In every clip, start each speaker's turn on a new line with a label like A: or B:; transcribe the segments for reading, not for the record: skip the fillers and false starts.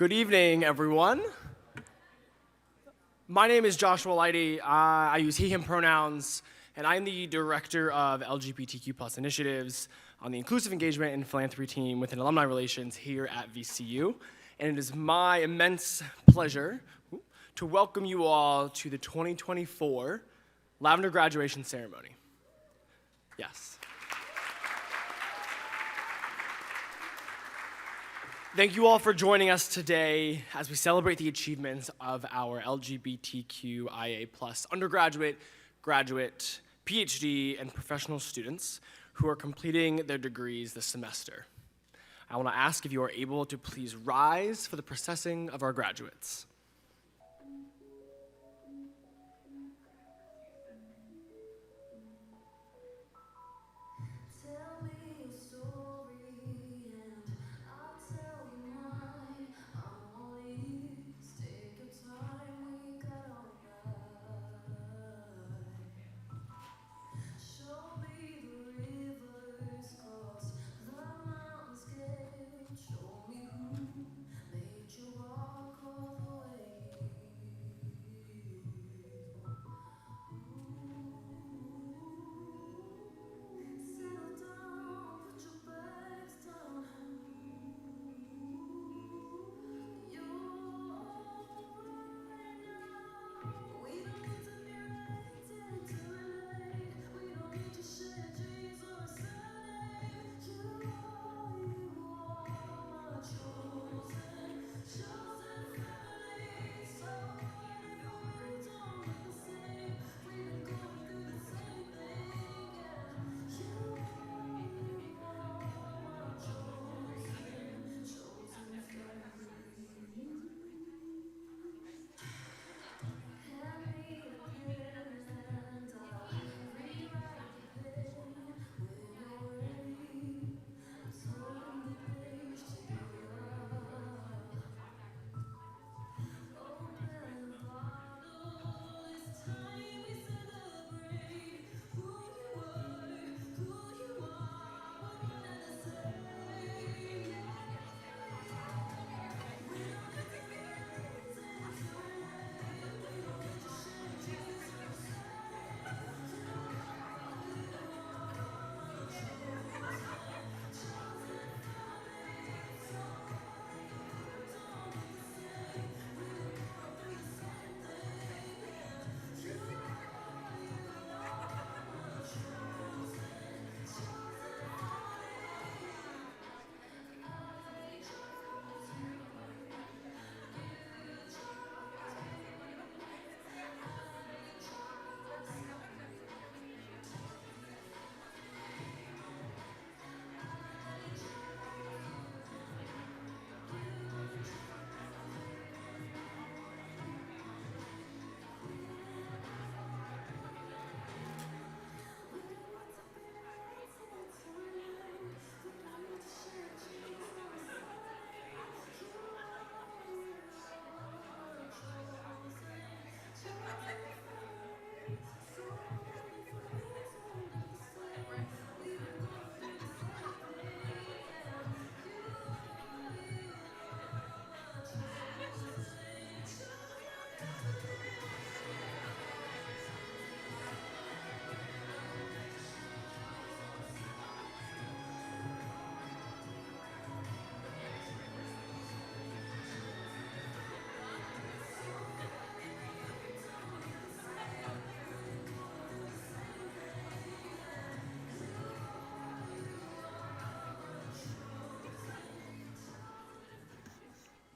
A: Good evening, everyone. My name is Joshua Leidy. I use he, him pronouns, and I'm the director of LGBTQ plus initiatives on the Inclusive Engagement and Philanthropy team within Alumni Relations here at VCU. And it is my immense pleasure to welcome you all to the 2024 Lavender Graduation Ceremony. Yes. Thank you all for joining us today as we celebrate the achievements of our LGBTQIA+ undergraduate, graduate, PhD, and professional students who are completing their degrees this semester. I want to ask if you are able to please rise for the processing of our graduates.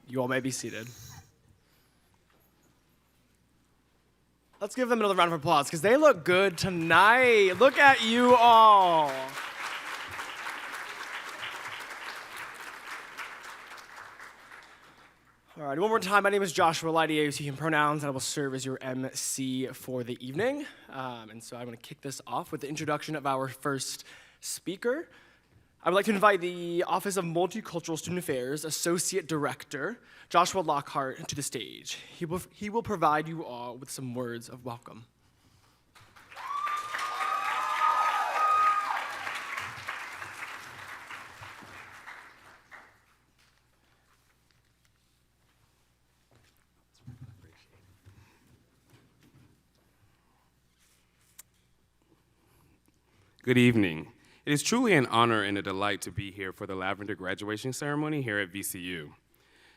A: You all may be seated. Let's give them another round of applause because they look good tonight. Look at you all. All right, one more time. My name is Joshua Leidy, I use he, him pronouns, and I will serve as your MC for the evening. And so I'm going to kick this off with the introduction of our first speaker. I would like to invite the Office of Multicultural Student Affairs Associate Director, Joshua Lockhart, to the stage. He will provide you all with some words of welcome.
B: Good evening. It is truly an honor and a delight to be here for the Lavender graduation ceremony here at VCU.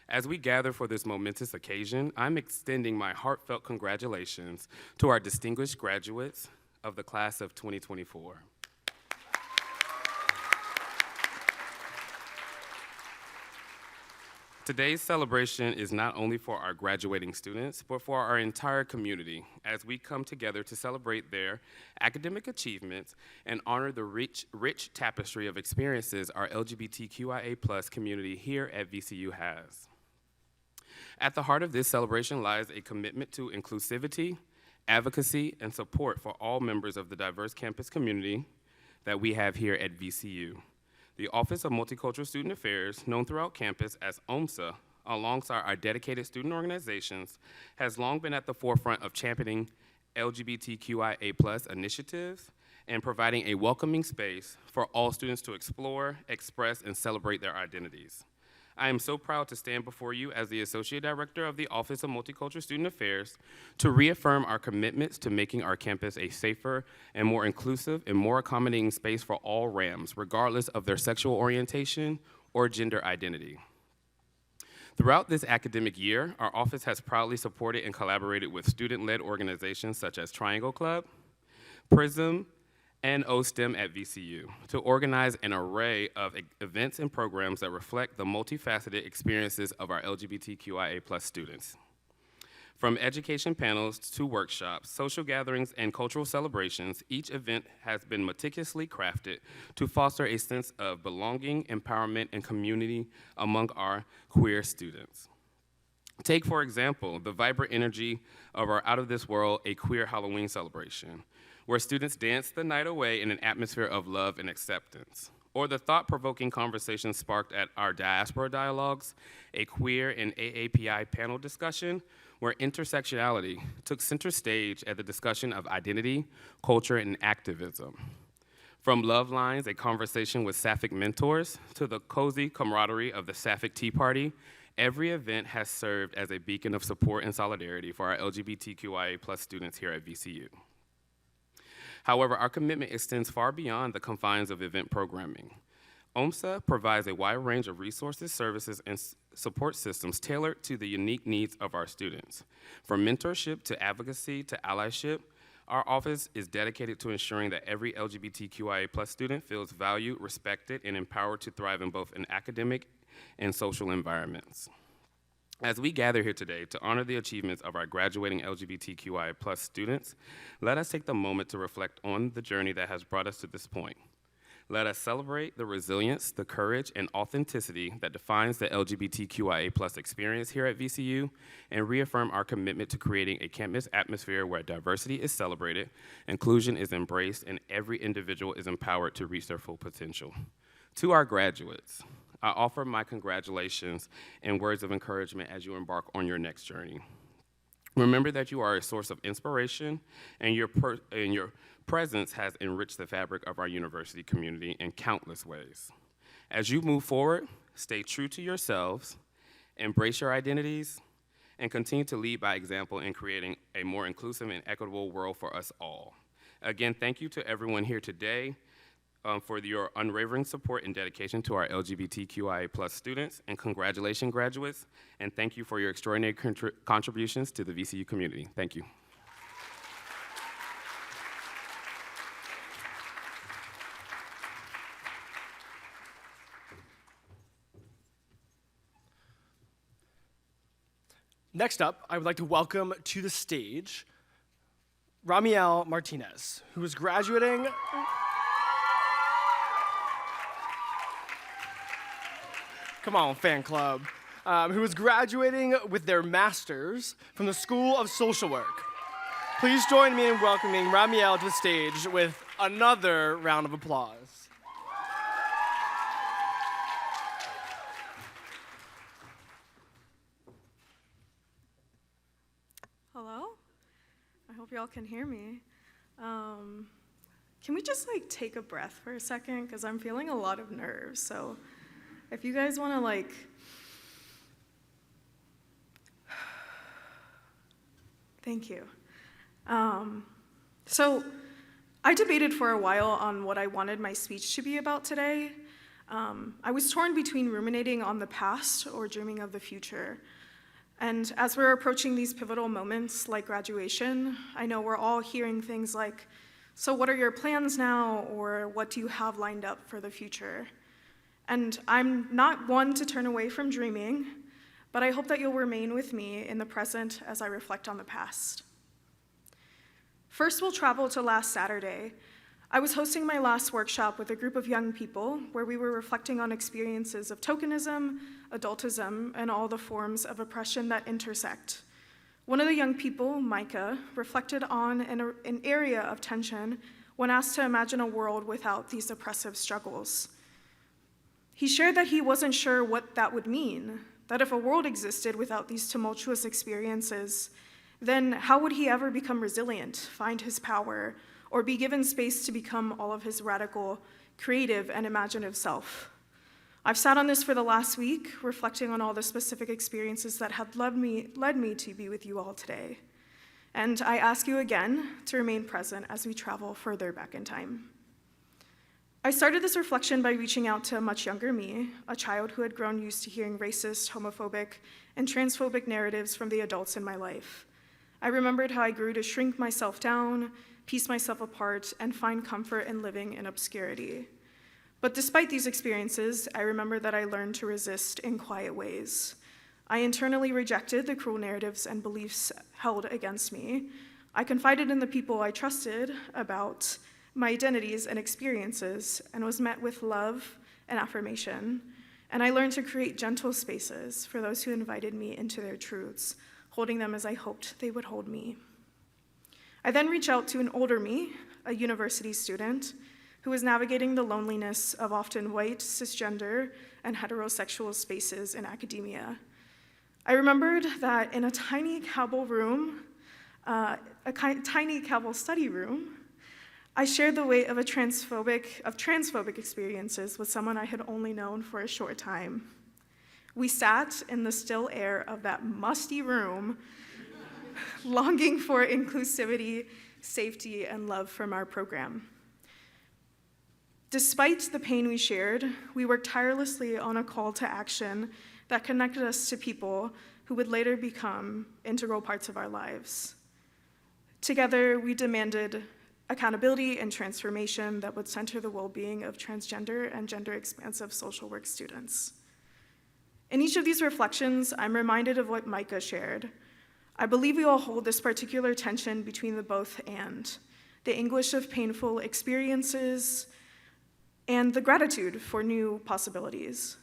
B: As we gather for this momentous occasion, I'm extending my heartfelt congratulations to our distinguished graduates of the class of 2024. Today's celebration is not only for our graduating students, but for our entire community as we come together to celebrate their academic achievements and honor the rich tapestry of experiences our LGBTQIA+ community here at VCU has. At the heart of this celebration lies a commitment to inclusivity, advocacy, and support for all members of the diverse campus community that we have here at VCU. The Office of Multicultural Student Affairs, known throughout campus as OMSA, alongside our dedicated student organizations, has long been at the forefront of championing LGBTQIA+ initiatives and providing a welcoming space for all students to explore, express, and celebrate their identities. I am so proud to stand before you as the Associate Director of the Office of Multicultural Student Affairs to reaffirm our commitments to making our campus a safer and more inclusive and more accommodating space for all RAMs, regardless of their sexual orientation or gender identity. Throughout this academic year, our office has proudly supported and collaborated with student-led organizations such as Triangle Club, PRISM, and OSTEM at VCU to organize an array of events and programs that reflect the multifaceted experiences of our LGBTQIA+ students. From education panels to workshops, social gatherings, and cultural celebrations, each event has been meticulously crafted to foster a sense of belonging, empowerment, and community among our queer students. Take, for example, the vibrant energy of our Out of This World, a Queer Halloween celebration, where students dance the night away in an atmosphere of love and acceptance. Or the thought-provoking conversations sparked at our Diaspora Dialogues, a queer and AAPI panel discussion where intersectionality took center stage at the discussion of identity, culture, and activism. From Love Lines, a conversation with Sapphic mentors, to the cozy camaraderie of the Sapphic Tea Party, every event has served as a beacon of support and solidarity for our LGBTQIA+ students here at VCU. However, our commitment extends far beyond the confines of event programming. OMSA provides a wide range of resources, services, and support systems tailored to the unique needs of our students. From mentorship to advocacy to allyship, our office is dedicated to ensuring that every LGBTQIA+ student feels valued, respected, and empowered to thrive in both an academic and social environments. As we gather here today to honor the achievements of our graduating LGBTQIA+ students, let us take the moment to reflect on the journey that has brought us to this point. Let us celebrate the resilience, the courage, and authenticity that defines the LGBTQIA+ experience here at VCU, and reaffirm our commitment to creating a campus atmosphere where diversity is celebrated, inclusion is embraced, and every individual is empowered to reach their full potential. To our graduates, I offer my congratulations and words of encouragement as you embark on your next journey. Remember that you are a source of inspiration, and your presence has enriched the fabric of our university community in countless ways. As you move forward, stay true to yourselves, embrace your identities, and continue to lead by example in creating a more inclusive and equitable world for us all. Again, thank you to everyone here today for your unwavering support and dedication to our LGBTQIA+ students, and congratulations, graduates, and thank you for your extraordinary contributions to the VCU community. Thank you.
A: Next up, I would like to welcome to the stage Ramiel Martinez, who is graduating. Come on, fan club. Who is graduating with their master's from the School of Social Work. Please join me in welcoming Ramiel to the stage with another round of applause.
C: Hello? I hope y'all can hear me. Can we just take a breath for a second? Because I'm feeling a lot of nerves. So if you guys want to thank you. So I debated for a while on what I wanted my speech to be about today. I was torn between ruminating on the past or dreaming of the future. And as we're approaching these pivotal moments like graduation, I know we're all hearing things like, so what are your plans now, or what do you have lined up for the future? And I'm not one to turn away from dreaming, but I hope that you'll remain with me in the present as I reflect on the past. First, we'll travel to last Saturday. I was hosting my last workshop with a group of young people where we were reflecting on experiences of tokenism, adultism, and all the forms of oppression that intersect. One of the young people, Micah, reflected on an area of tension when asked to imagine a world without these oppressive struggles. He shared that he wasn't sure what that would mean, that if a world existed without these tumultuous experiences, then how would he ever become resilient, find his power, or be given space to become all of his radical, creative, and imaginative self? I've sat on this for the last week, reflecting on all the specific experiences that have led me to be with you all today. And I ask you again to remain present as we travel further back in time. I started this reflection by reaching out to a much younger me, a child who had grown used to hearing racist, homophobic, and transphobic narratives from the adults in my life. I remembered how I grew to shrink myself down, piece myself apart, and find comfort in living in obscurity. But despite these experiences, I remember that I learned to resist in quiet ways. I internally rejected the cruel narratives and beliefs held against me. I confided in the people I trusted about my identities and experiences and was met with love and affirmation. And I learned to create gentle spaces for those who invited me into their truths, holding them as I hoped they would hold me. I then reached out to an older me, a university student, who was navigating the loneliness of often white, cisgender, and heterosexual spaces in academia. I remembered that in a tiny Cabell room, tiny Cabell study room, I shared the weight of transphobic experiences with someone I had only known for a short time. We sat in the still air of that musty room, longing for inclusivity, safety, and love from our program. Despite the pain we shared, we worked tirelessly on a call to action that connected us to people who would later become integral parts of our lives. Together, we demanded accountability and transformation that would center the well-being of transgender and gender-expansive social work students. In each of these reflections, I'm reminded of what Micah shared. I believe we all hold this particular tension between the both and, the anguish of painful experiences and the gratitude for new possibilities.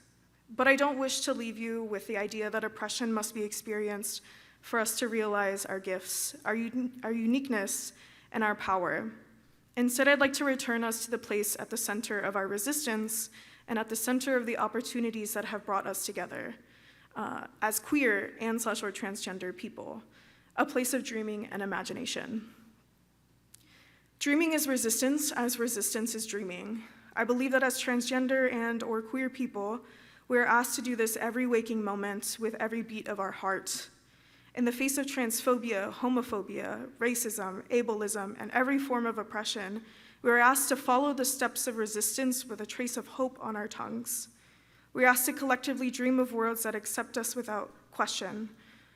C: But I don't wish to leave you with the idea that oppression must be experienced for us to realize our gifts, our uniqueness, and our power. Instead, I'd like to return us to the place at the center of our resistance and at the center of the opportunities that have brought us together as queer and / transgender people, a place of dreaming and imagination. Dreaming is resistance as resistance is dreaming. I believe that as transgender and or queer people, we are asked to do this every waking moment with every beat of our heart. In the face of transphobia, homophobia, racism, ableism, and every form of oppression, we are asked to follow the steps of resistance with a trace of hope on our tongues. We are asked to collectively dream of worlds that accept us without question,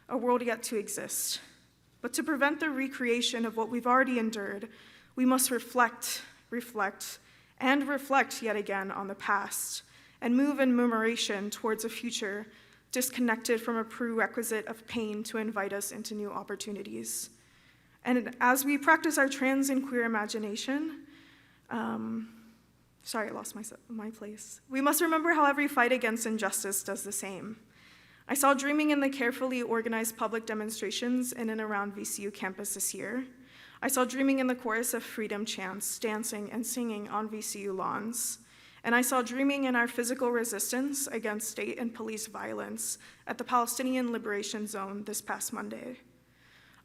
C: a world yet to exist. But to prevent the recreation of what we've already endured, we must reflect yet again on the past, and move in memoration towards a future disconnected from a prerequisite of pain to invite us into new opportunities. And as we practice our trans and queer imagination, sorry, I lost my place. We must remember how every fight against injustice does the same. I saw dreaming in the carefully organized public demonstrations in and around VCU campus this year. I saw dreaming in the chorus of freedom chants, dancing and singing on VCU lawns. And I saw dreaming in our physical resistance against state and police violence at the Palestinian Liberation Zone this past Monday.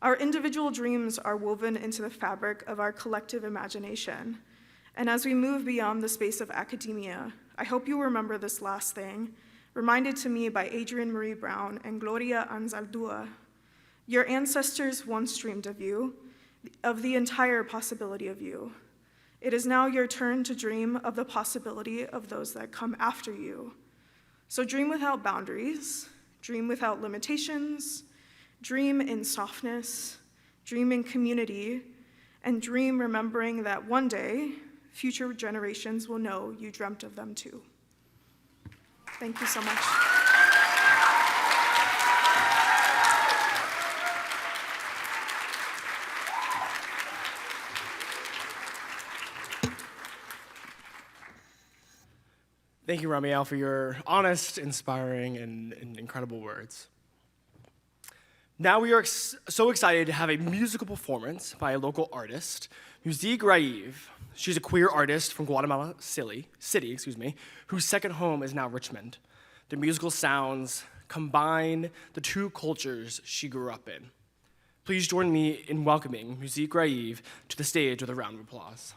C: Our individual dreams are woven into the fabric of our collective imagination. And as we move beyond the space of academia, I hope you remember this last thing, reminded to me by Adrienne Marie Brown and Gloria Anzaldúa. Your ancestors once dreamed of you, of the entire possibility of you. It is now your turn to dream of the possibility of those that come after you. So dream without boundaries, dream without limitations, dream in softness, dream in community, and dream remembering that one day, future generations will know you dreamt of them too. Thank you so much.
A: Thank you, Ramiel, for your honest, inspiring, and incredible words. Now we are so excited to have a musical performance by a local artist, Musique Raive. She's a queer artist from Guatemala City, whose second home is now Richmond. Their musical sounds combine the two cultures she grew up in. Please join me in welcoming Musique Raive to the stage with a round of applause.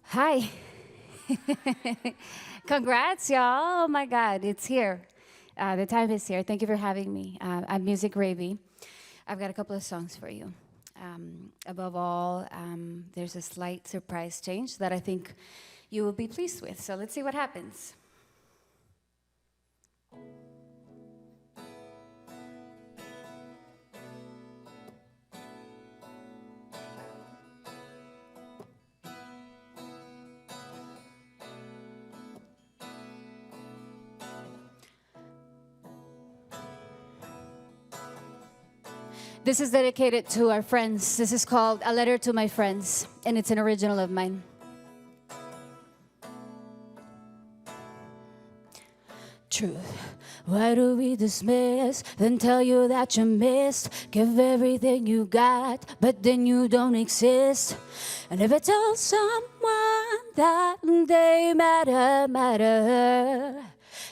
D: Hi. Congrats, y'all. Oh my God, it's here. The time is here. Thank you for having me. I'm Musique Raive. I've got a couple of songs for you. Above all, there's a slight surprise change that I think you will be pleased with. So let's see what happens. This is dedicated to our friends. This is called A Letter to My Friends, and it's an original of mine. Truth, why do we dismiss, then tell you that you missed? Give everything you got, but then you don't exist. And if I tell someone that they matter,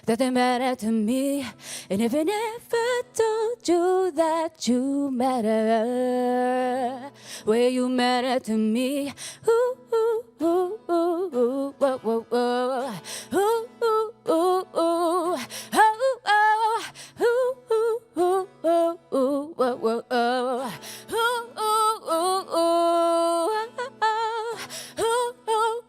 D: that they matter to me, and if I never told you that you matter, well, you matter to me. Ooh, ooh, ooh, ooh, ooh, whoa, whoa, whoa. Ooh, ooh, ooh, ooh, oh, oh, ooh, ooh, ooh, ooh, ooh, whoa, whoa, oh. Ooh, ooh, ooh, ooh, ooh,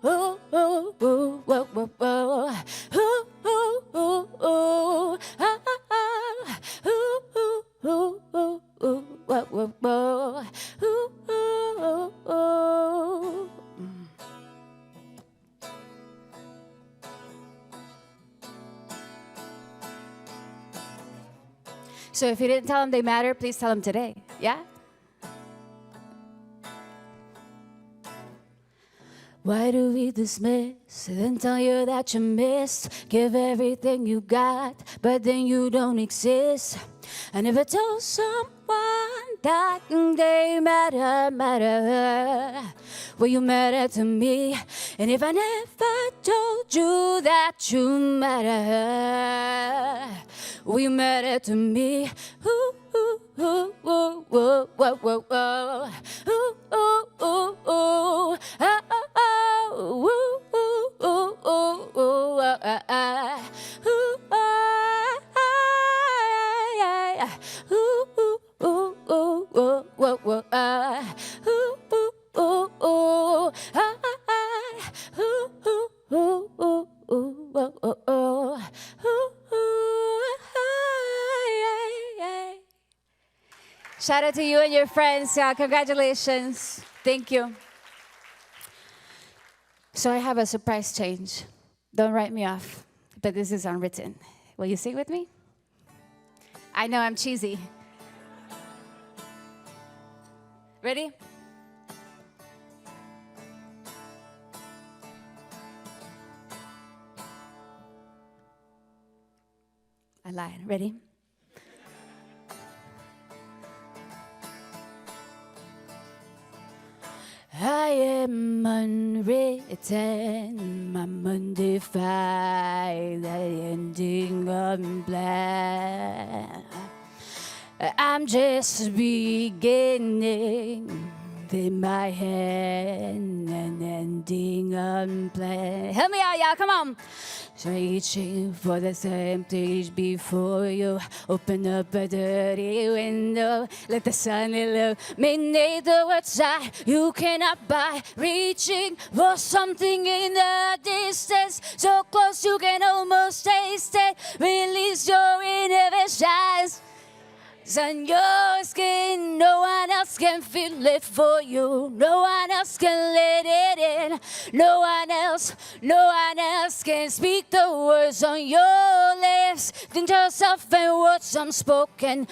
D: ooh, ooh, ooh, ooh, whoa, whoa, whoa. Ooh, ooh, ooh, ooh, ah, ah, ooh, ooh, ooh, ooh, ooh, whoa, whoa, whoa. Ooh, ooh, ooh, ooh. So if you didn't tell them they matter, please tell them today. Yeah? Why do we dismiss and then tell you that you missed? Give everything you got, but then you don't exist. I never told someone that they matter. Well, you matter to me. And if I never told you that you matter, well, you matter to me. Ooh, ooh, ooh, ooh, ooh, whoa, whoa, whoa. Ooh, ooh, ooh, ooh, ah, ah, ah. Ooh, ooh, ooh, ooh, ooh, ah, ah, ah. Ooh, ah, ah, ah. Ooh, ooh, ooh, ooh, ooh, whoa, whoa, ah. Ooh, ooh, ooh, ooh, ah, ah, ah. Ooh, ooh, ooh, ooh, ooh, whoa, whoa, oh. Ooh, ooh, ah, yeah, yeah. Shout out to you and your friends. Yeah, congratulations. Thank you. So I have a surprise change. Don't write me off, but this is unwritten. Will you sing with me? I know I'm cheesy. Ready? I lied. Ready? I am unwritten, I'm undefined, the ending unplanned. I'm just beginning, in my hand, an ending unplanned. Help me out, y'all, come on. Reaching for the same page before you. Open up a dirty window, let the sun illuminate the words that you cannot buy. Reaching for something in the distance, so close you can almost taste it. Release your inhibitions. It's on your skin, no one else can feel it for you. No one else can let it in. No one else can speak the words on your lips. Think to yourself and words unspoken.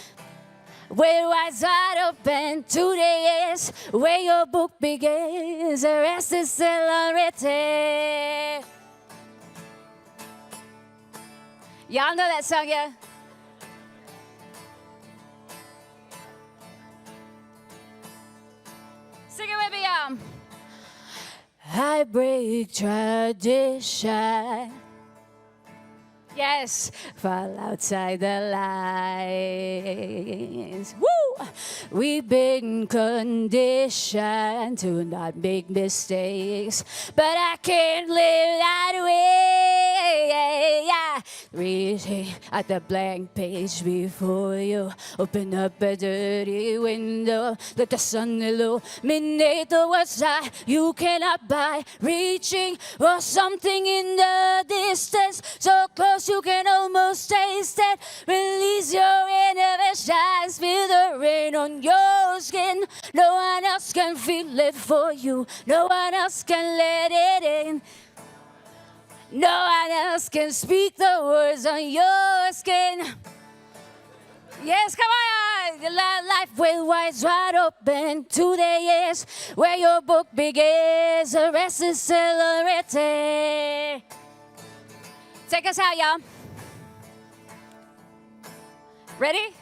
D: Where eyes wide open, today is where your book begins. The rest is still unwritten. Y'all know that song, yeah? Sing it with me, y'all. I break tradition. Yes, fall outside the lines. Woo! We've been conditioned to not make mistakes, but I can't live that way. Yeah. Reading at the blank page before you. Open up a dirty window. Let the sun illuminate the words that you cannot buy. Reaching for something in the distance, so close you can almost taste it. Release your inhibitions. Feel the rain on your skin. No one else can feel it for you. No one else can let it in. No one else can speak the words on your skin. Yes, come on. Life with eyes wide open. Today is where your book begins. The rest is still unwritten. Take us out, y'all. Ready?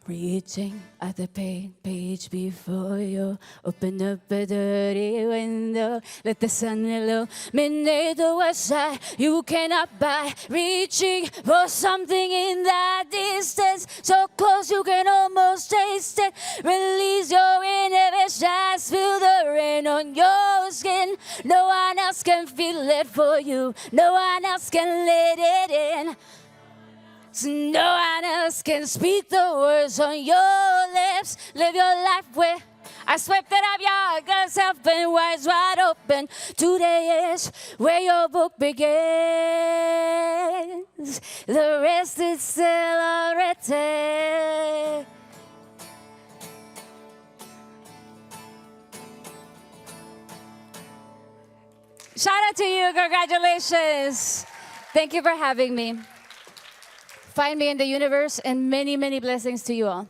D: Reaching at the page before you. Open up a dirty window. Let the sun illuminate the words that you cannot buy. Reaching for something in that distance, so close you can almost taste it. Release your inhibitions. Feel the rain on your skin. No one else can feel it for you. No one else can let it in. So no one else can speak the words on your lips. Live your life with. I swept it up, y'all. Got yourself and eyes wide open. Today is where your book begins. The rest is still unwritten. Shout out to you. Congratulations. Thank you for having me. Find me in the universe, and many, many blessings to you all.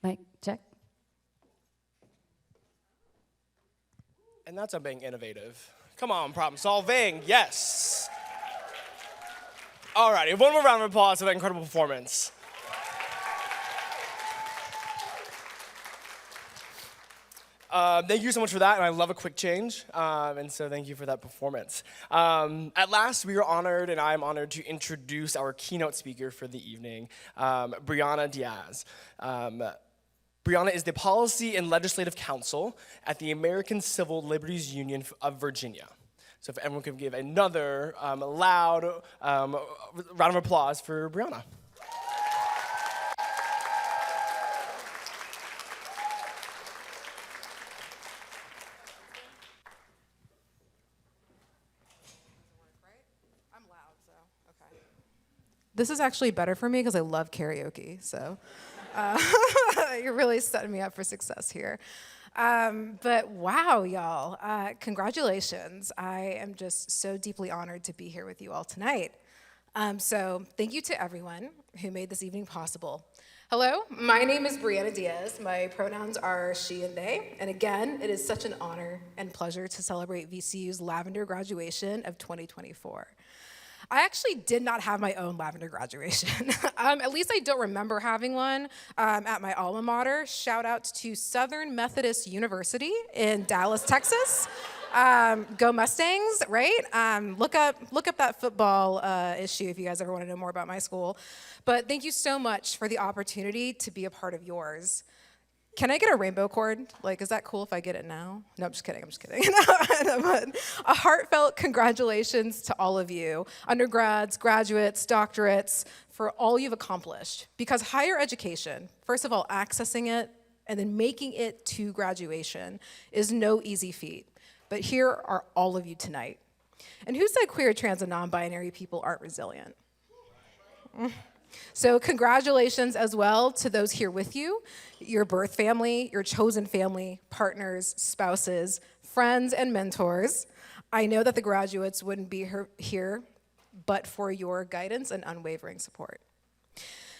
D: Mic check.
A: And that's on being innovative. Come on, problem solving, yes. All righty, one more round of applause for that incredible performance. Thank you so much for that, and I love a quick change, and so thank you for that performance. At last, we are honored, and I'm honored to introduce our keynote speaker for the evening, Brianna Diaz. Brianna is the Policy and Legislative Counsel at the American Civil Liberties Union of Virginia. So if everyone could give another loud round of applause for Brianna.
E: This is actually better for me because I love karaoke, so you're really setting me up for success here. But wow, y'all, congratulations. I am just so deeply honored to be here with you all tonight. So thank you to everyone who made this evening possible. Hello, my name is Brianna Diaz. My pronouns are she and they. And again, it is such an honor and pleasure to celebrate VCU's Lavender graduation of 2024. I actually did not have my own Lavender graduation. At least I don't remember having one at my alma mater. Shout out to Southern Methodist University in Dallas, Texas. Go Mustangs, right? Look up that football issue if you guys ever want to know more about my school. But thank you so much for the opportunity to be a part of yours. Can I get a rainbow cord? Like, is that cool if I get it now? No, I'm just kidding. But a heartfelt congratulations to all of you, undergrads, graduates, doctorates, for all you've accomplished. Because higher education, first of all, accessing it and then making it to graduation is no easy feat. But here are all of you tonight. And who said queer, trans, and non-binary people aren't resilient? So congratulations as well to those here with you, your birth family, your chosen family, partners, spouses, friends, and mentors. I know that the graduates wouldn't be here but for your guidance and unwavering support.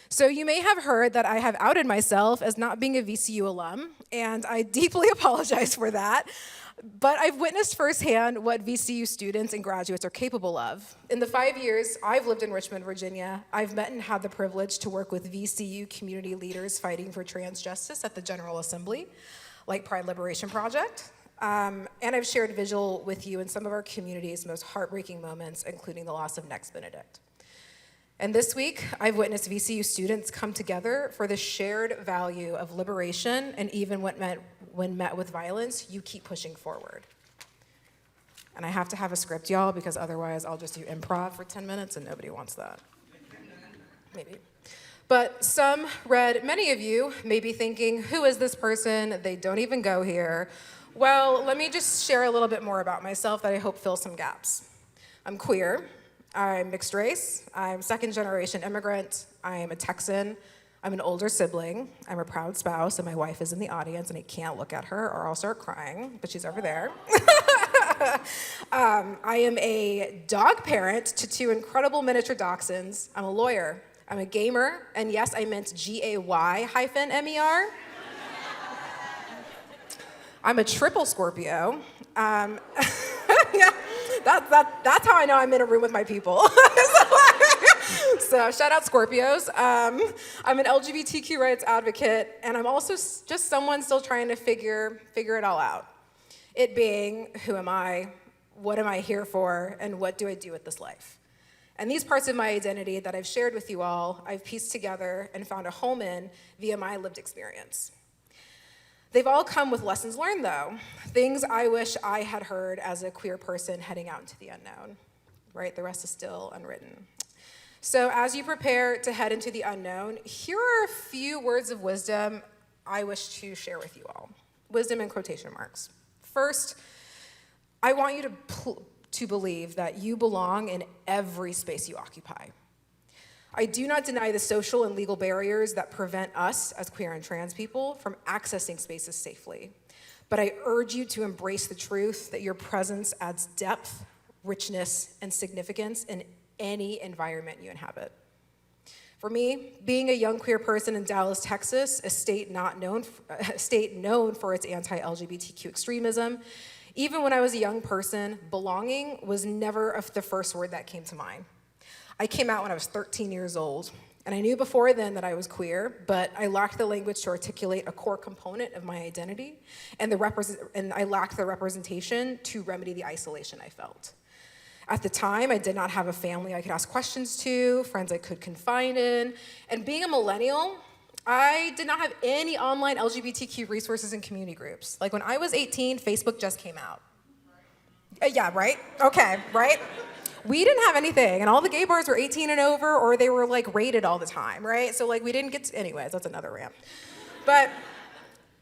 E: So you may have heard that I have outed myself as not being a VCU alum, and I deeply apologize for that. But I've witnessed firsthand what VCU students and graduates are capable of. In the 5 years I've lived in Richmond, Virginia, I've met and had the privilege to work with VCU community leaders fighting for trans justice at the General Assembly, like Pride Liberation Project. And I've shared visual with you in some of our community's most heartbreaking moments, including the loss of Next Benedict. And this week, I've witnessed VCU students come together for the shared value of liberation, and even when met with violence, you keep pushing forward. And I have to have a script, y'all, because otherwise I'll just do improv for 10 minutes and nobody wants that. Maybe. But many of you may be thinking, who is this person? They don't even go here. Well, let me just share a little bit more about myself that I hope fills some gaps. I'm queer. I'm mixed race, I'm second generation immigrant, I am a Texan, I'm an older sibling, I'm a proud spouse, and my wife is in the audience, and I can't look at her or I'll start crying, but she's over there. I am a dog parent to 2 incredible miniature dachshunds. I'm a lawyer, I'm a gamer, and yes, I meant GAY-MER. I'm a triple Scorpio. Yeah, that's how I know I'm in a room with my people. So shout out Scorpios. I'm an LGBTQ rights advocate, and I'm also just someone still trying to figure it all out. It being, who am I, what am I here for, and what do I do with this life? And these parts of my identity that I've shared with you all, I've pieced together and found a home in via my lived experience. They've all come with lessons learned, though. Things I wish I had heard as a queer person heading out into the unknown, right? The rest is still unwritten. So as you prepare to head into the unknown, here are a few words of wisdom I wish to share with you all. Wisdom in quotation marks. First, I want you to believe that you belong in every space you occupy. I do not deny the social and legal barriers that prevent us as queer and trans people from accessing spaces safely. But I urge you to embrace the truth that your presence adds depth, richness, and significance in any environment you inhabit. For me, being a young queer person in Dallas, Texas, a state known for its anti-LGBTQ extremism, even when I was a young person, belonging was never the first word that came to mind. I came out when I was 13 years old, and I knew before then that I was queer, but I lacked the language to articulate a core component of my identity, and I lacked the representation to remedy the isolation I felt. At the time, I did not have a family I could ask questions to, friends I could confide in, and being a millennial, I did not have any online LGBTQ resources and community groups. Like when I was 18, Facebook just came out. Yeah, right? Okay, right? We didn't have anything, and all the gay bars were 18 and over, or they were like rated all the time, right? So like we didn't get to, anyways, that's another rant. But,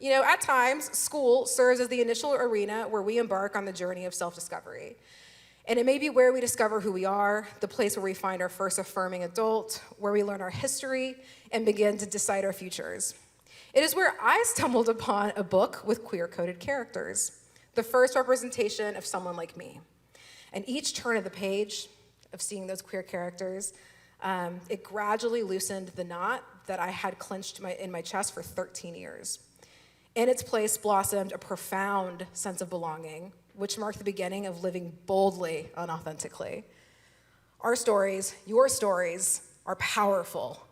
E: you know, at times, school serves as the initial arena where we embark on the journey of self-discovery. And it may be where we discover who we are, the place where we find our first affirming adult, where we learn our history and begin to decide our futures. It is where I stumbled upon a book with queer-coded characters, the first representation of someone like me. And each turn of the page, of seeing those queer characters, it gradually loosened the knot that I had clenched in my chest for 13 years. In its place blossomed a profound sense of belonging, which marked the beginning of living boldly and authentically. Our stories, your stories, are powerful.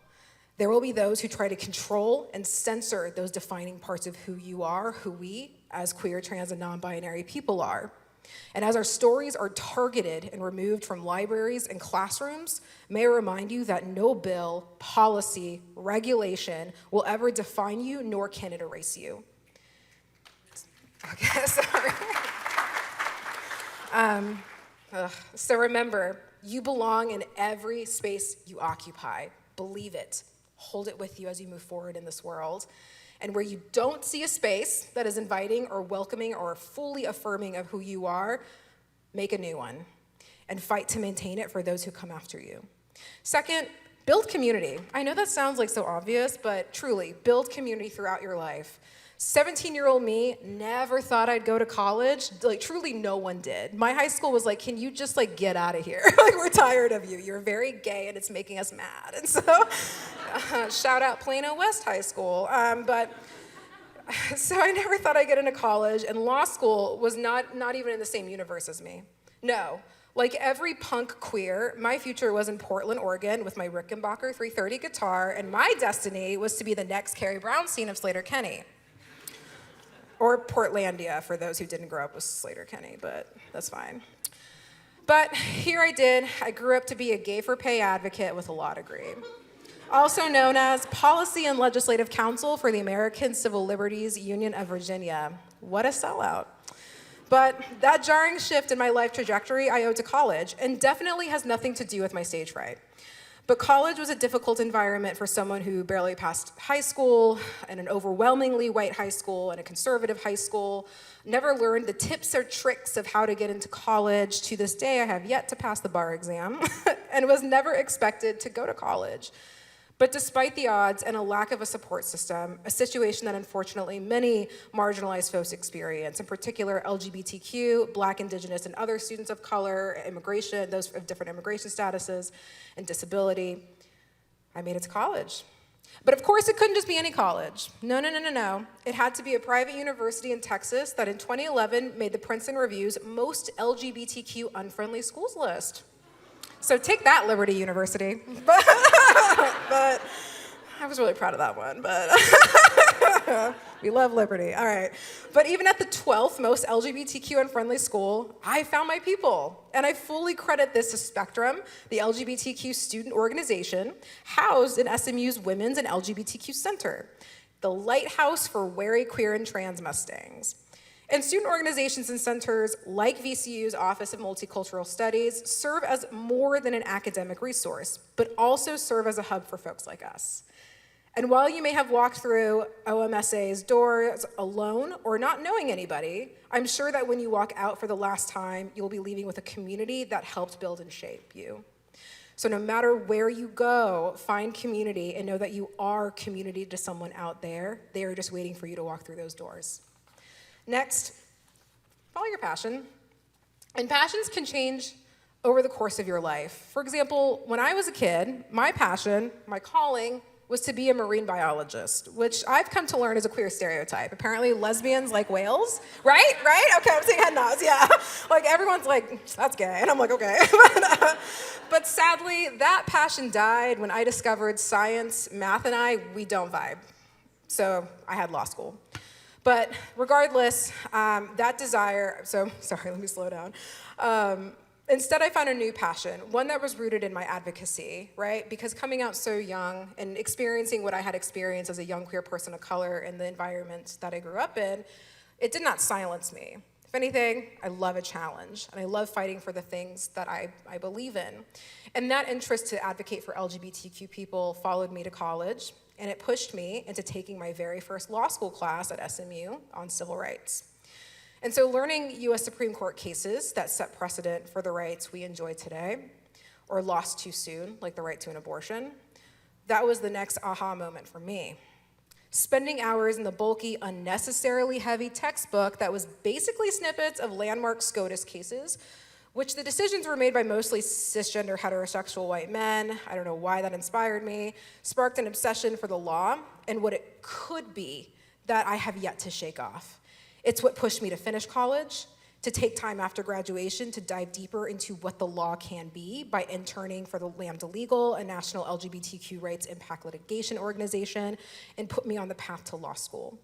E: There will be those who try to control and censor those defining parts of who you are, who we, as queer, trans, and non-binary people are. And as our stories are targeted and removed from libraries and classrooms, may I remind you that no bill, policy, regulation will ever define you, nor can it erase you. Okay, sorry. So remember, you belong in every space you occupy. Believe it. Hold it with you as you move forward in this world. And where you don't see a space that is inviting or welcoming or fully affirming of who you are, make a new one and fight to maintain it for those who come after you. Second, build community. I know that sounds like so obvious, but truly, build community throughout your life. 17-year-old me never thought I'd go to college. Like, truly no one did. My high school was like, can you just like get out of here? Like, we're tired of you. You're very gay and it's making us mad. And so, shout out Plano West High School. So I never thought I'd get into college, and law school was not even in the same universe as me. No. Like every punk queer, my future was in Portland, Oregon with my Rickenbacker 330 guitar, and my destiny was to be the next Carrie Brownstein of Sleater-Kinney. Or Portlandia, for those who didn't grow up with Sleater-Kinney, but that's fine. But here I did. I grew up to be a gay for pay advocate with a law degree, also known as Policy and Legislative Counsel for the American Civil Liberties Union of Virginia. What a sellout. But that jarring shift in my life trajectory I owe to college, and definitely has nothing to do with my stage fright. But college was a difficult environment for someone who barely passed high school, in an overwhelmingly white high school, and a conservative high school, never learned the tips or tricks of how to get into college. To this day, I have yet to pass the bar exam, and was never expected to go to college. But despite the odds and a lack of a support system, a situation that unfortunately many marginalized folks experience, in particular LGBTQ, Black, Indigenous, and other students of color, immigration, those of different immigration statuses, and disability, I made it to college. But of course, it couldn't just be any college. No. It had to be a private university in Texas that in 2011 made the Princeton Review's most LGBTQ unfriendly schools list. So take that, Liberty University. But I was really proud of that one, but we love Liberty, all right. But even at the 12th most LGBTQ unfriendly school, I found my people. And I fully credit this to Spectrum, the LGBTQ student organization, housed in SMU's Women's and LGBTQ Center, the lighthouse for wary queer and trans Mustangs. And student organizations and centers like VCU's Office of Multicultural Studies serve as more than an academic resource, but also serve as a hub for folks like us. And while you may have walked through OMSA's doors alone or not knowing anybody, I'm sure that when you walk out for the last time, you'll be leaving with a community that helped build and shape you. So no matter where you go, find community and know that you are community to someone out there. They are just waiting for you to walk through those doors. Next, follow your passion. And passions can change over the course of your life. For example, when I was a kid, my passion, my calling, was to be a marine biologist, which I've come to learn is a queer stereotype. Apparently lesbians like whales, right? Okay, I'm saying head nods, yeah. Like everyone's like, that's gay, and I'm like, okay. But sadly, that passion died when I discovered science, math, and we don't vibe. So I had law school. But regardless, that desire, so sorry, let me slow down. Instead, I found a new passion, one that was rooted in my advocacy, right? Because coming out so young and experiencing what I had experienced as a young queer person of color in the environment that I grew up in, it did not silence me. If anything, I love a challenge, and I love fighting for the things that I believe in. And that interest to advocate for LGBTQ people followed me to college, and it pushed me into taking my very first law school class at SMU on civil rights. And so learning US Supreme Court cases that set precedent for the rights we enjoy today, or lost too soon, like the right to an abortion, that was the next aha moment for me. Spending hours in the bulky, unnecessarily heavy textbook that was basically snippets of landmark SCOTUS cases which the decisions were made by mostly cisgender heterosexual white men. I don't know why that inspired me, sparked an obsession for the law and what it could be that I have yet to shake off. It's what pushed me to finish college, to take time after graduation to dive deeper into what the law can be by interning for the Lambda Legal, a national LGBTQ rights impact litigation organization, and put me on the path to law school.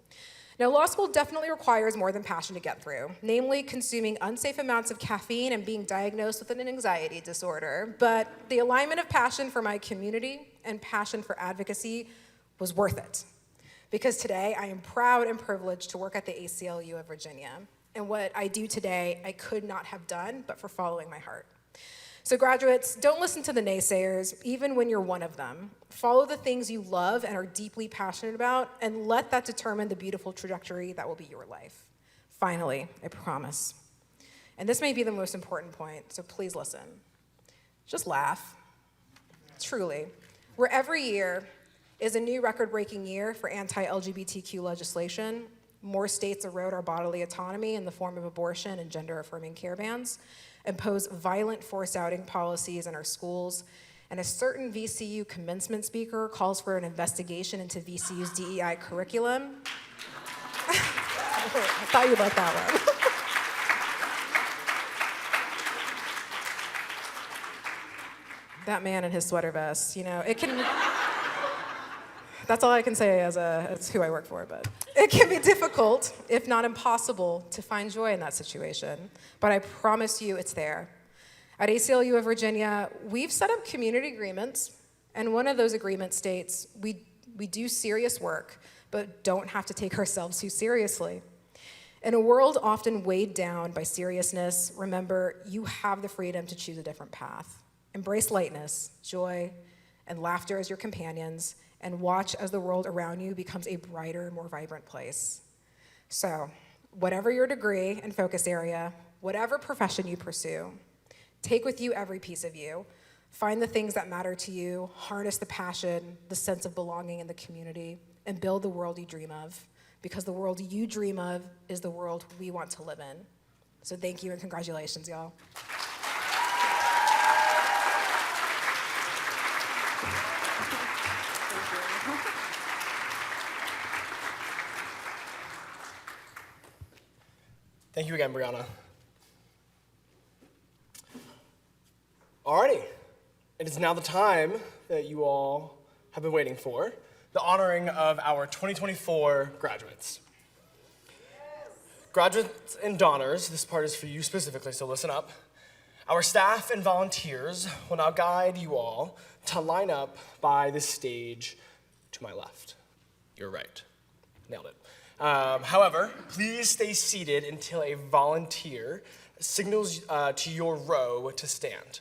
E: Now, law school definitely requires more than passion to get through, namely consuming unsafe amounts of caffeine and being diagnosed with an anxiety disorder. But the alignment of passion for my community and passion for advocacy was worth it. Because today, I am proud and privileged to work at the ACLU of Virginia. And what I do today, I could not have done but for following my heart. So graduates, don't listen to the naysayers, even when you're one of them. Follow the things you love and are deeply passionate about, and let that determine the beautiful trajectory that will be your life. Finally, I promise. And this may be the most important point, so please listen. Just laugh. Truly. Where every year is a new record-breaking year for anti-LGBTQ legislation, more states erode our bodily autonomy in the form of abortion and gender-affirming care bans, impose violent forced outing policies in our schools, and a certain VCU commencement speaker calls for an investigation into VCU's DEI curriculum. I thought you'd like that one. That man in his sweater vest, it can... That's all I can say as who I work for, but it can be difficult, if not impossible, to find joy in that situation. But I promise you it's there. At ACLU of Virginia, we've set up community agreements, and one of those agreements states we do serious work, but don't have to take ourselves too seriously. In a world often weighed down by seriousness, remember, you have the freedom to choose a different path. Embrace lightness, joy, and laughter as your companions, and watch as the world around you becomes a brighter, more vibrant place. So, whatever your degree and focus area, whatever profession you pursue, take with you every piece of you. Find the things that matter to you, harness the passion, the sense of belonging in the community, and build the world you dream of. Because the world you dream of is the world we want to live in. So thank you and congratulations, y'all.
A: Thank you again, Brianna. Alrighty, it is now the time that you all have been waiting for, the honoring of our 2024 graduates. Graduates and donors, this part is for you specifically, so listen up. Our staff and volunteers will now guide you all to line up by the stage to my left. You're right. Nailed it. However, please stay seated until a volunteer signals to your row to stand.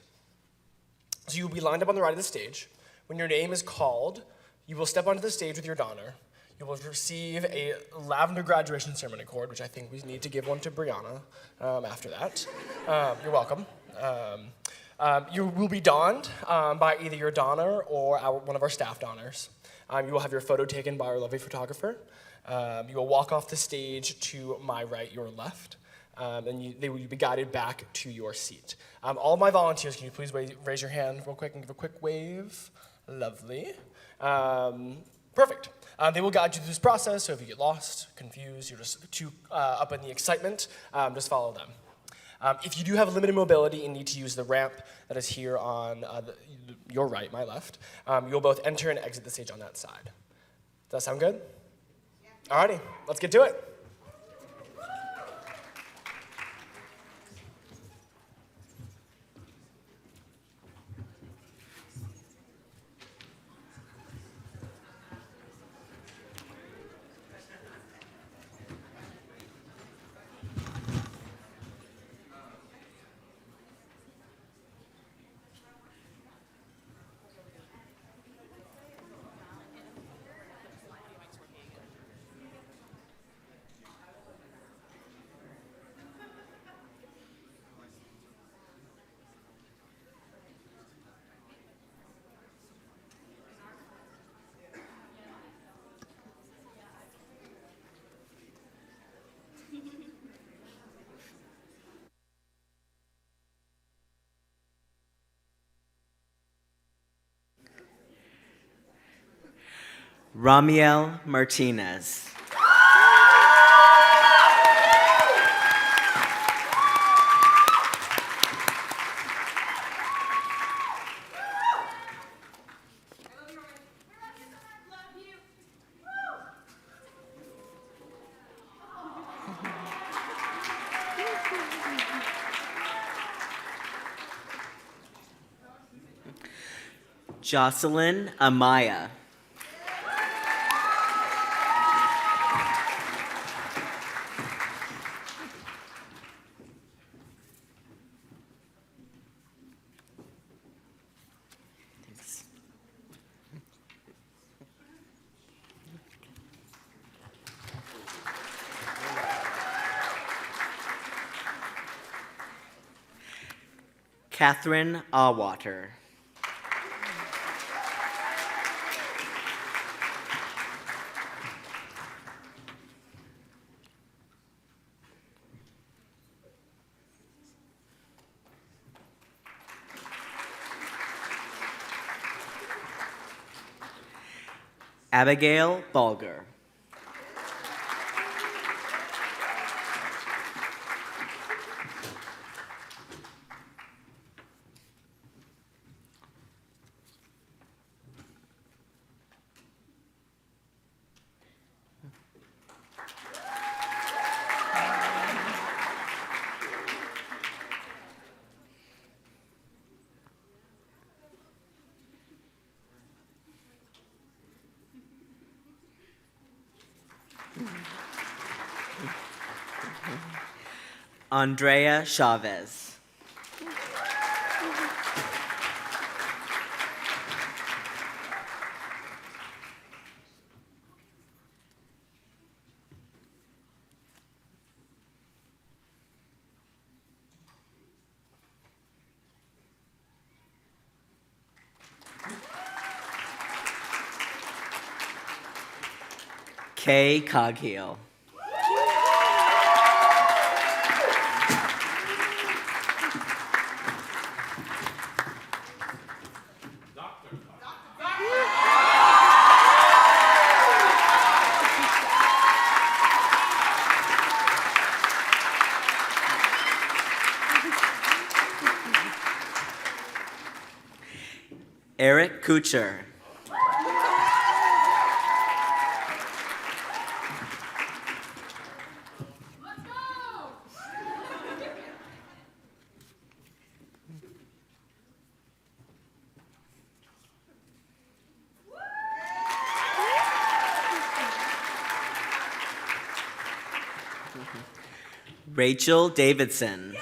A: So you will be lined up on the right of the stage. When your name is called, you will step onto the stage with your donor. You will receive a lavender graduation ceremony cord, which I think we need to give one to Brianna after that. You're welcome. You will be donned by either your donor or one of our staff donors. You will have your photo taken by our lovely photographer. You will walk off the stage to my right, your left, and they will be guided back to your seat. All my volunteers, can you please raise your hand real quick and give a quick wave? Lovely. Perfect. They will guide you through this process, so if you get lost, confused, you're just too up in the excitement, just follow them. If you do have limited mobility and need to use the ramp that is here on your right, my left, you'll both enter and exit the stage on that side. Does that sound good? Alrighty, let's get to it.
F: Ramiel Martinez. Jocelyn Amaya. Catherine Awater. Abigail Balger. Andrea Chavez. Kay Coghill. Eric Kucher. Rachel Davidson.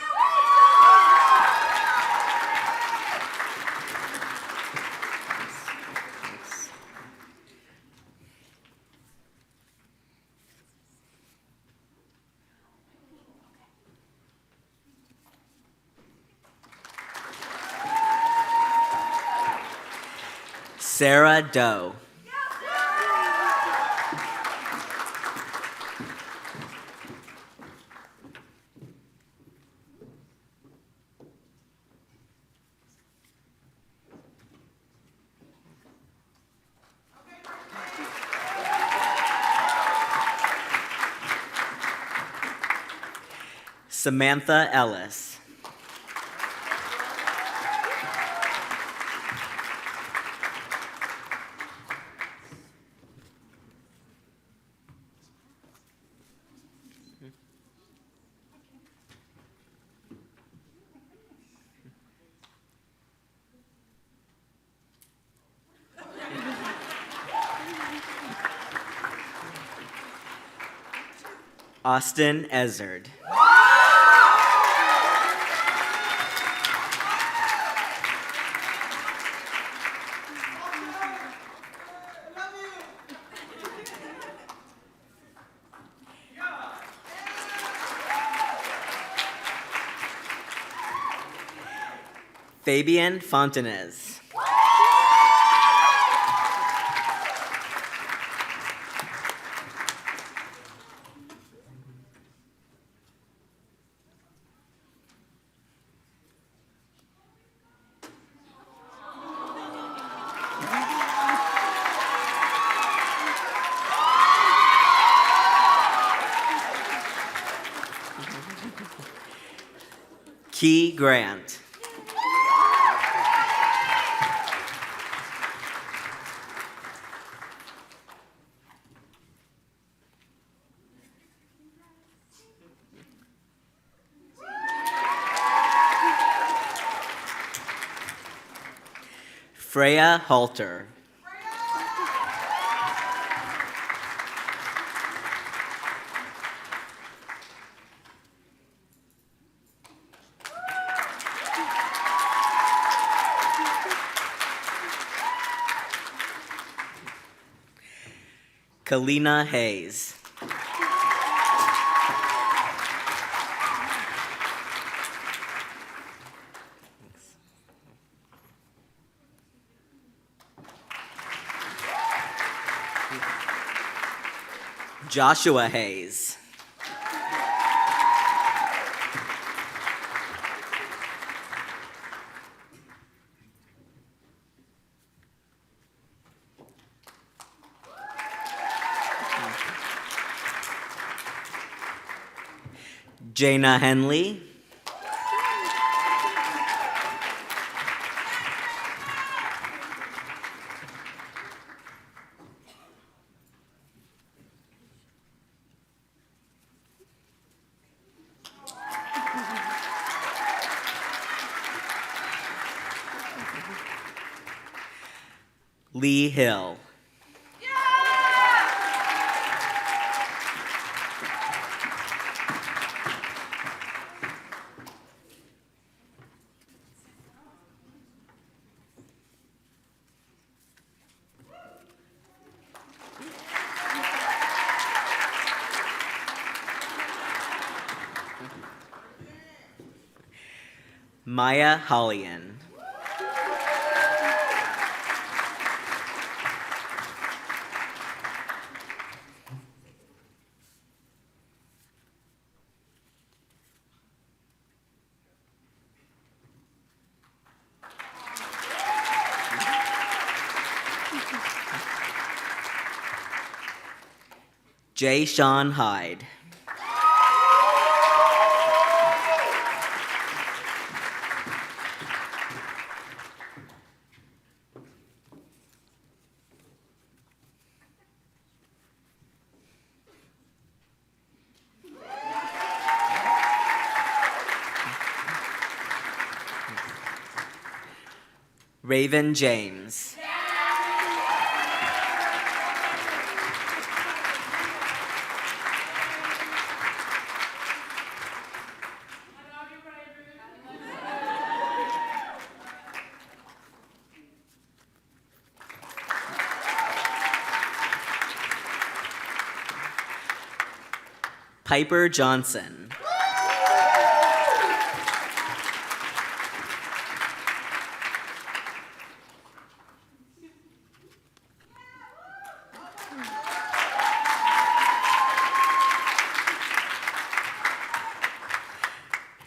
F: Sarah Doe. Samantha Ellis. Austin Ezard. Fabian Fontanez. Key Grant. Freya Halter. Kalina Hayes. Joshua Hayes. Jaina Henley. Lee Hill. Maya Hollian. Jay Sean Hyde. Raven James. Piper Johnson.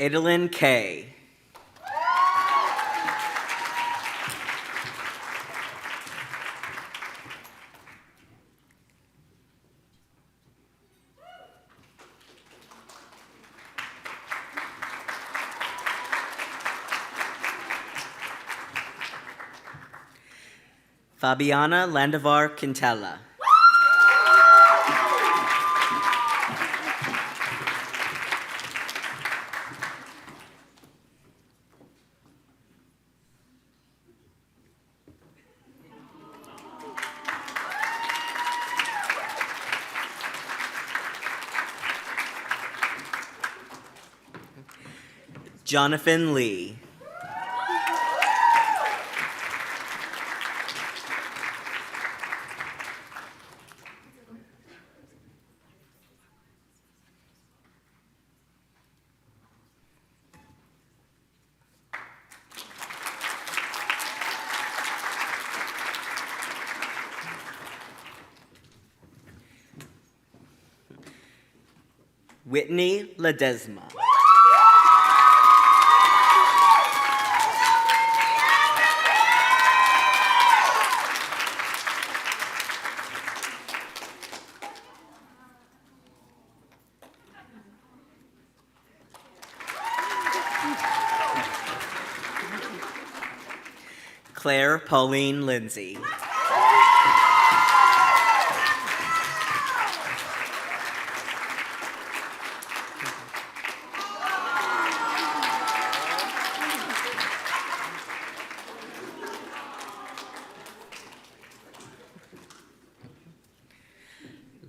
F: Idalyn Kay. Fabiana Landavar Quintela. Jonathan Lee. Whitney Ledesma. Claire Pauline Lindsay.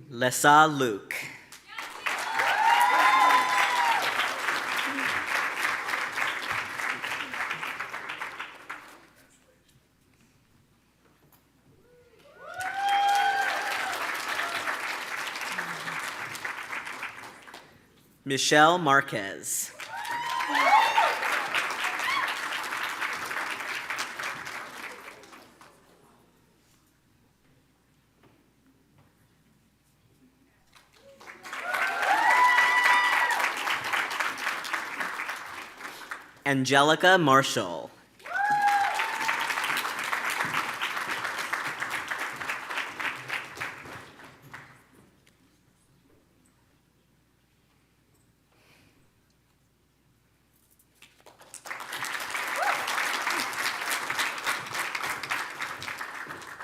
F: Lessa Luke. Michelle Marquez. Angelica Marshall.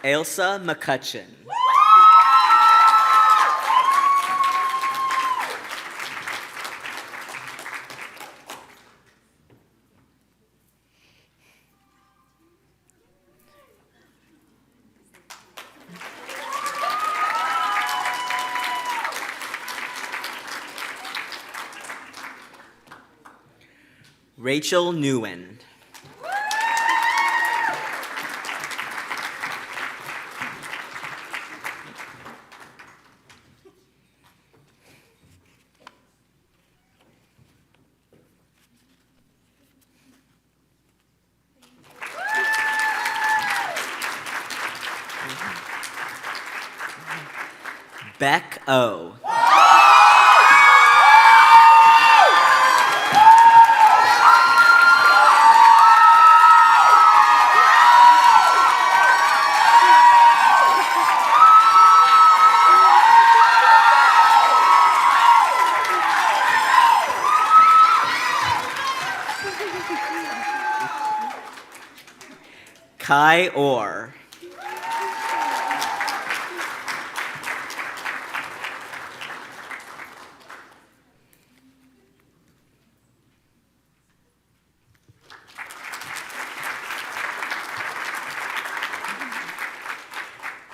F: Ailsa McCutcheon. Rachel Nguyen. Beck O. Kai Orr.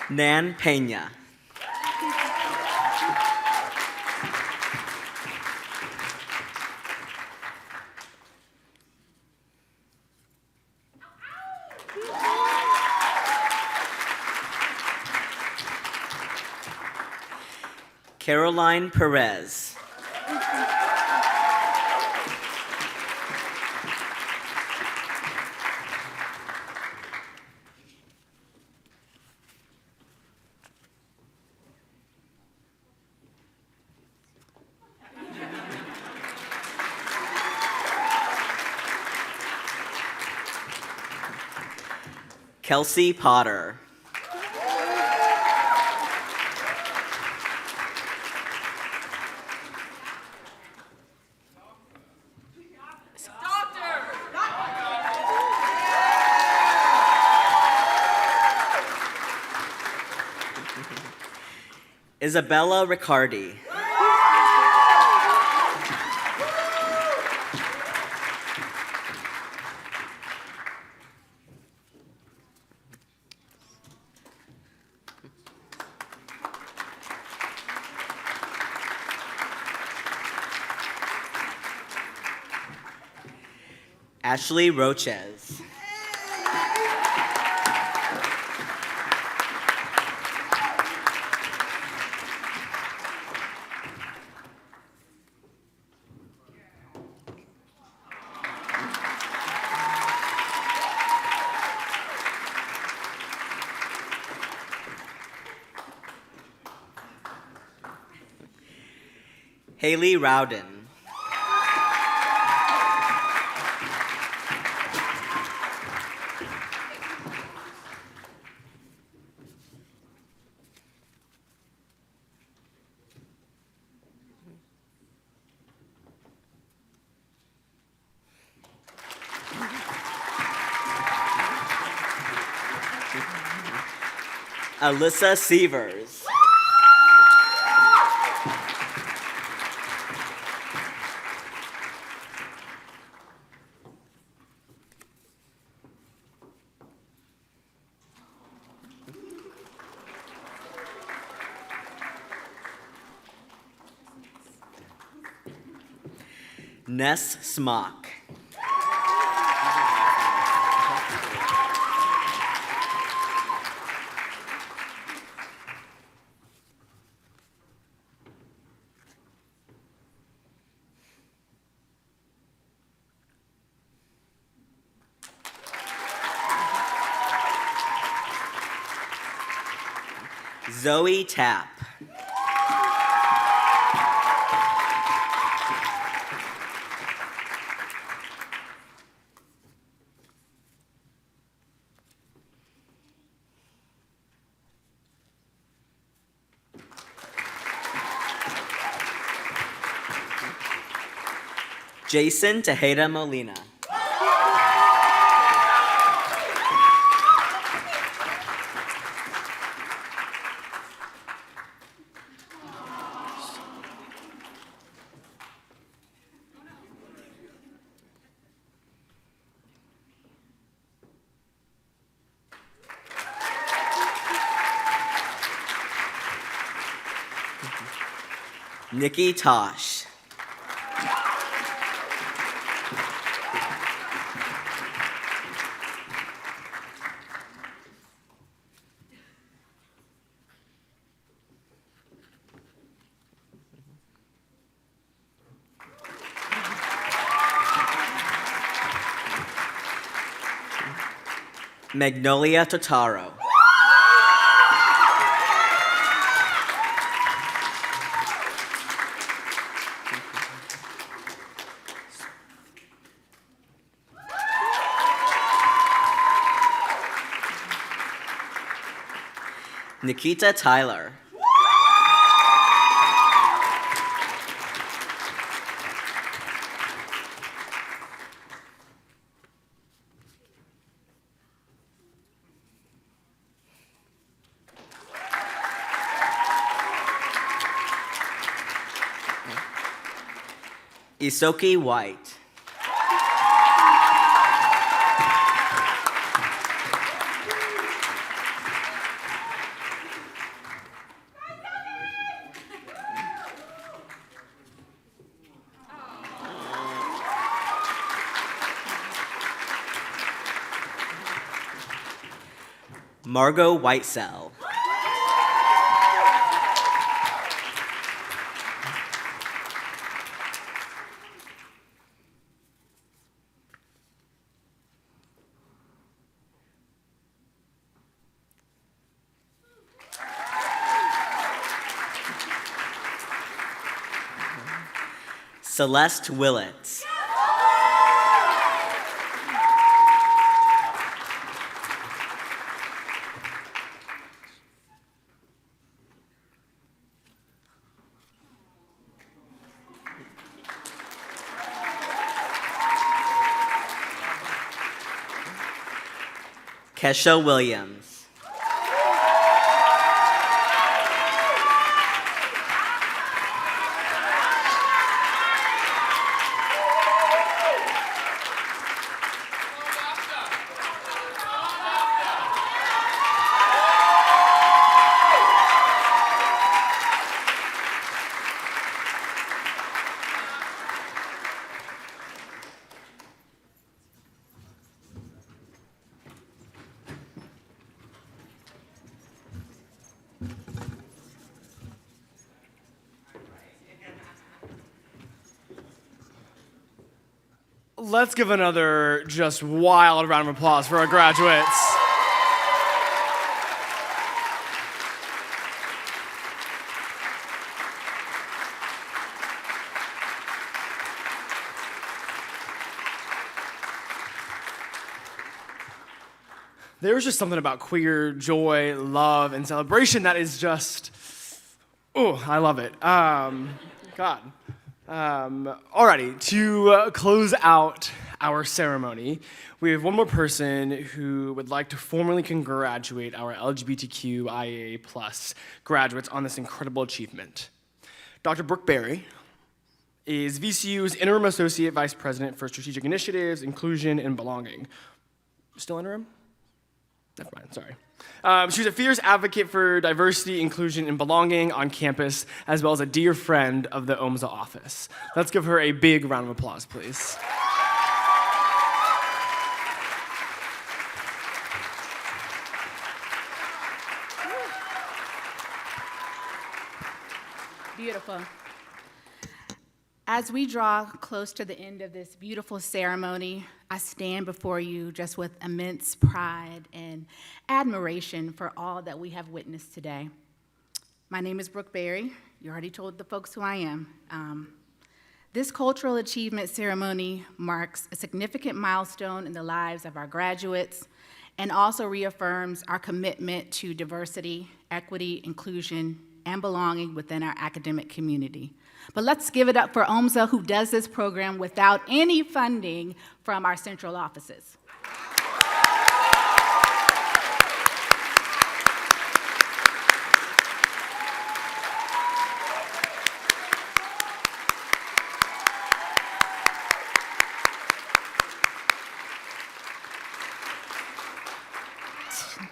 F: Nan Pena. Caroline Perez. Kelsey Potter. Isabella Riccardi. Ashley Roches. Haley Rowden. Alyssa Sievers. Ness Smock. Zoe Tapp. Jason Tejeda Molina. Nikki Tosh. Magnolia Totaro. Nikita Tyler. Isoki White. Margot Whitesell. Celeste Willits. Kesha Williams.
A: Let's give another just wild round of applause for our graduates. There's just something about queer joy, love, and celebration that is just, oh, I love it. God. Alrighty, to close out our ceremony, we have one more person who would like to formally congratulate our LGBTQIA+ graduates on this incredible achievement. Dr. Brooke Berry is VCU's Interim Associate Vice President for Strategic Initiatives, Inclusion, and Belonging. Still interim? Never mind, sorry. She's a fierce advocate for diversity, inclusion, and belonging on campus, as well as a dear friend of the OMSA office. Let's give her a big round of applause, please.
G: Beautiful. As we draw close to the end of this beautiful ceremony, I stand before you just with immense pride and admiration for all that we have witnessed today. My name is Brooke Berry. You already told the folks who I am. This cultural achievement ceremony marks a significant milestone in the lives of our graduates and also reaffirms our commitment to diversity, equity, inclusion, and belonging within our academic community. But let's give it up for OMSA, who does this program without any funding from our central offices.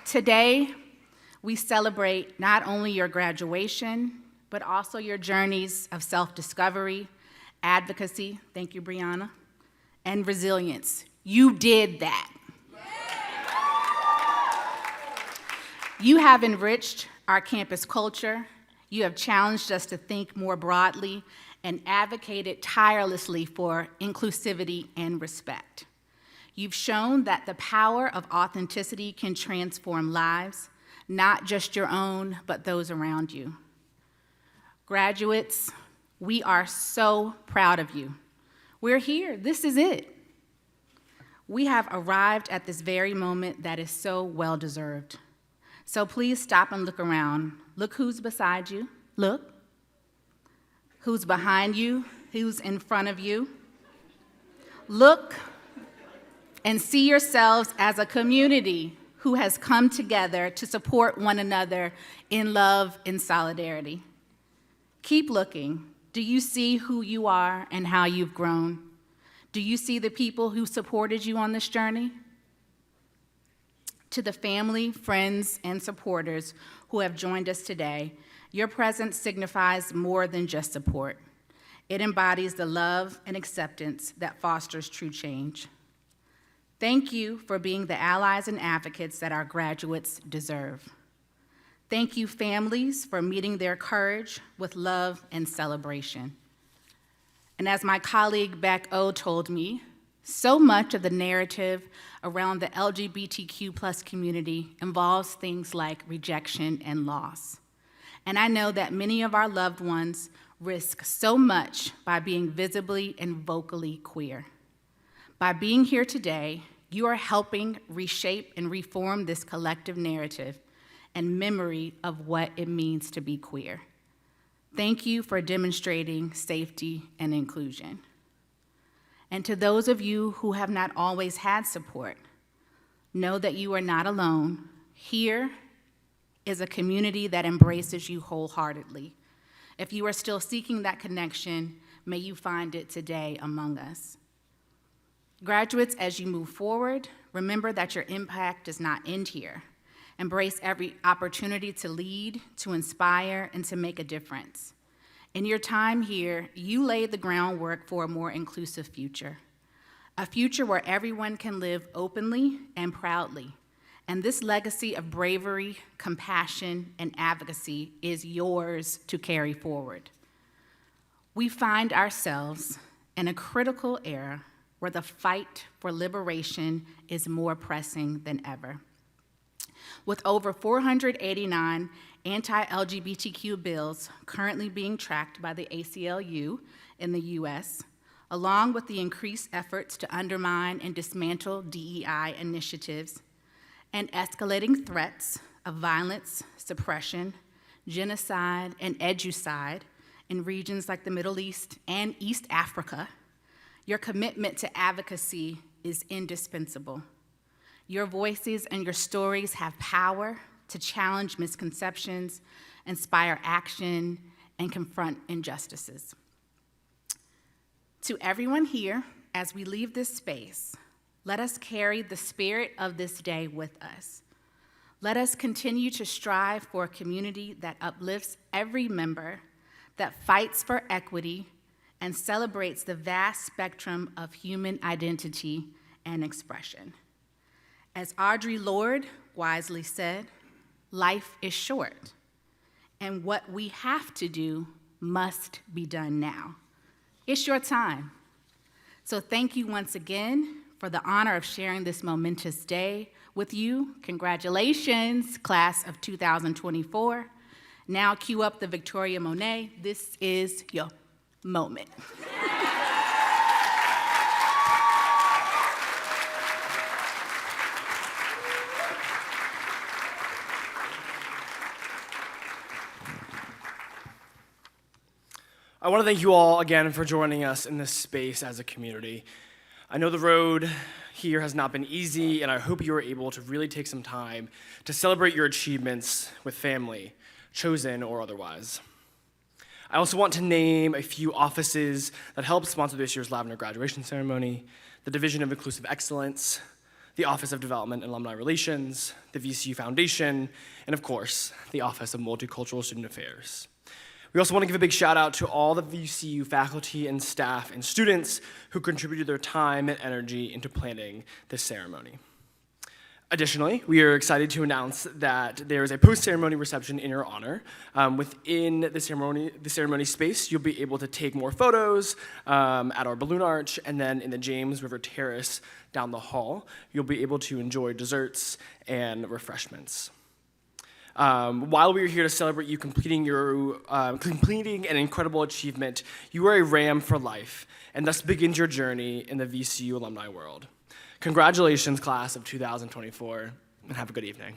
G: Today, we celebrate not only your graduation, but also your journeys of self-discovery, advocacy, thank you, Brianna, and resilience. You did that. You have enriched our campus culture. You have challenged us to think more broadly and advocated tirelessly for inclusivity and respect. You've shown that the power of authenticity can transform lives, not just your own, but those around you. Graduates, we are so proud of you. We're here, this is it. We have arrived at this very moment that is so well-deserved. So please stop and look around. Look who's beside you, look. Who's behind you, who's in front of you. Look and see yourselves as a community who has come together to support one another in love and solidarity. Keep looking. Do you see who you are and how you've grown? Do you see the people who supported you on this journey? To the family, friends, and supporters who have joined us today, your presence signifies more than just support. It embodies the love and acceptance that fosters true change. Thank you for being the allies and advocates that our graduates deserve. Thank you, families, for meeting their courage with love and celebration. And as my colleague Beck O told me, so much of the narrative around the LGBTQ+ community involves things like rejection and loss. And I know that many of our loved ones risk so much by being visibly and vocally queer. By being here today, you are helping reshape and reform this collective narrative and memory of what it means to be queer. Thank you for demonstrating safety and inclusion. And to those of you who have not always had support, know that you are not alone. Here is a community that embraces you wholeheartedly. If you are still seeking that connection, may you find it today among us. Graduates, as you move forward, remember that your impact does not end here. Embrace every opportunity to lead, to inspire, and to make a difference. In your time here, you laid the groundwork for a more inclusive future, a future where everyone can live openly and proudly. And this legacy of bravery, compassion, and advocacy is yours to carry forward. We find ourselves in a critical era where the fight for liberation is more pressing than ever. With over 489 anti-LGBTQ bills currently being tracked by the ACLU in the US, along with the increased efforts to undermine and dismantle DEI initiatives, and escalating threats of violence, suppression, genocide, and educide in regions like the Middle East and East Africa, your commitment to advocacy is indispensable. Your voices and your stories have power to challenge misconceptions, inspire action, and confront injustices. To everyone here, as we leave this space, let us carry the spirit of this day with us. Let us continue to strive for a community that uplifts every member, that fights for equity, and celebrates the vast spectrum of human identity and expression. As Audre Lorde wisely said, life is short, and what we have to do must be done now. It's your time. So thank you once again for the honor of sharing this momentous day with you. Congratulations, class of 2024. Now cue up the Victoria Monet. This is your moment.
A: I want to thank you all again for joining us in this space as a community. I know the road here has not been easy, and I hope you are able to really take some time to celebrate your achievements with family, chosen or otherwise. I also want to name a few offices that helped sponsor this year's Lavender graduation ceremony: the Division of Inclusive Excellence, the Office of Development and Alumni Relations, the VCU Foundation, and of course, the Office of Multicultural Student Affairs. We also want to give a big shout out to all the VCU faculty and staff and students who contributed their time and energy into planning this ceremony. Additionally, we are excited to announce that there is a post-ceremony reception in your honor. Within the ceremony space, you'll be able to take more photos at our balloon arch, and then in the James River Terrace down the hall, you'll be able to enjoy desserts and refreshments. While we are here to celebrate you completing an incredible achievement, you are a Ram for life, and thus begins your journey in the VCU alumni world. Congratulations, class of 2024, and have a good evening.